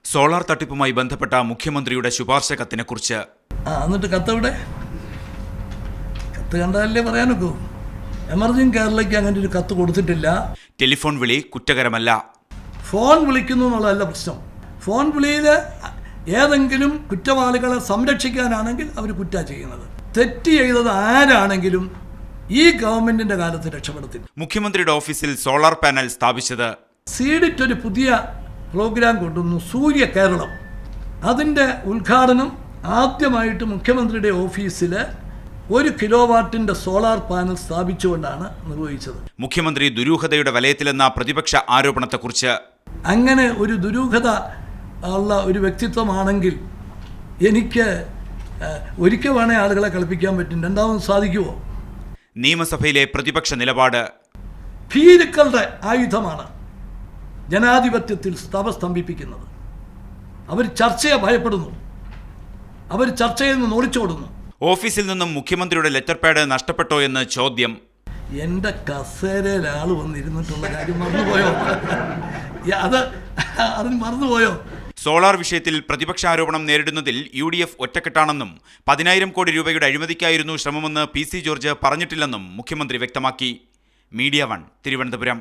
Solar തട്ടിപ്പുമായി ബന്ധപ്പെട്ട മുഖ്യമന്ത്രിയുടെ ശുപാർശ കത്തിനെക്കുറിച്ച്. എന്നിട്ട് കത്തെവിടെ? കത്ത് കണ്ടാലല്ലേ പറയാനൊക്കൂ. എമർജിംഗ് കേരളയ്ക്ക് അങ്ങനെ ഒരു കത്ത് കൊടുത്തിട്ടില്ല. ടെലിഫോൺ വിളി കുറ്റകരമല്ല. ഫോൺ വിളിക്കുന്നു എന്നുള്ളതല്ല പ്രശ്നം. ഫോൺ വിളിയിൽ ഏതെങ്കിലും കുറ്റവാളികളെ സംരക്ഷിക്കാനാണെങ്കിൽ അവർ കുറ്റം ചെയ്യുന്നത്. തെറ്റ് ചെയ്തത് ആരാണെങ്കിലും ഈ ഗവൺമെന്റിന്റെ കാലത്ത് രക്ഷപ്പെടുത്തില്ല. മുഖ്യമന്ത്രിയുടെ ഓഫീസിൽ സോളാർ പാനൽ സ്ഥാപിച്ചത്. സീഡിറ്റ് ഒരു പുതിയ പ്രോഗ്രാം കൊണ്ടുവന്നു, സൂര്യ കേരളം. അതിൻ്റെ ഉദ്ഘാടനം ആദ്യമായിട്ട് മുഖ്യമന്ത്രിയുടെ ഓഫീസിൽ 1 കിലോവാട്ടിന്റെ സോളാർ പാനൽ സ്ഥാപിച്ചുകൊണ്ടാണ് നിർവഹിച്ചത്. മുഖ്യമന്ത്രി ദുരൂഹതയുടെ വലയത്തിലെന്ന പ്രതിപക്ഷ ആരോപണത്തെക്കുറിച്ച്. അങ്ങനെ ഒരു ദുരൂഹത ഉള്ള ഒരു വ്യക്തിത്വമാണെങ്കിൽ എനിക്ക് ഒരിക്കൽ വേണേ ആളുകളെ കളിപ്പിക്കാൻ പറ്റും, രണ്ടാമത് സാധിക്കുമോ? നിയമസഭയിലെ പ്രതിപക്ഷ നിലപാട്. ഭീരുക്കളുടെ ആയുധമാണ് ജനാധിപത്യത്തിൽ സ്തംഭിപ്പിക്കുന്നത്. അവർ ചർച്ചയെ ഭയപ്പെടുന്നു, അവർ ചർച്ചയിൽ നിന്ന് ഒളിച്ചോടുന്നു. ഓഫീസിൽ നിന്നും മുഖ്യമന്ത്രിയുടെ ലെറ്റർ പാഡ് നഷ്ടപ്പെട്ടോ എന്ന് ചോദ്യം. എൻ്റെ കസേരയിൽ ആൾ വന്നിരുന്നിട്ടുള്ള കാര്യം മറന്നുപോയോ? അതിന് മറന്നുപോയോ? സോളാർ വിഷയത്തിൽ പ്രതിപക്ഷ ആരോപണം നേരിടുന്നതിൽ UDF ഒറ്റക്കെട്ടാണെന്നും 10,000 കോടി രൂപയുടെ അഴിമതിക്കായിരുന്നു ശ്രമമെന്ന് PC ജോർജ് പറഞ്ഞിട്ടില്ലെന്നും മുഖ്യമന്ത്രി വ്യക്തമാക്കി. മീഡിയ 1 തിരുവനന്തപുരം.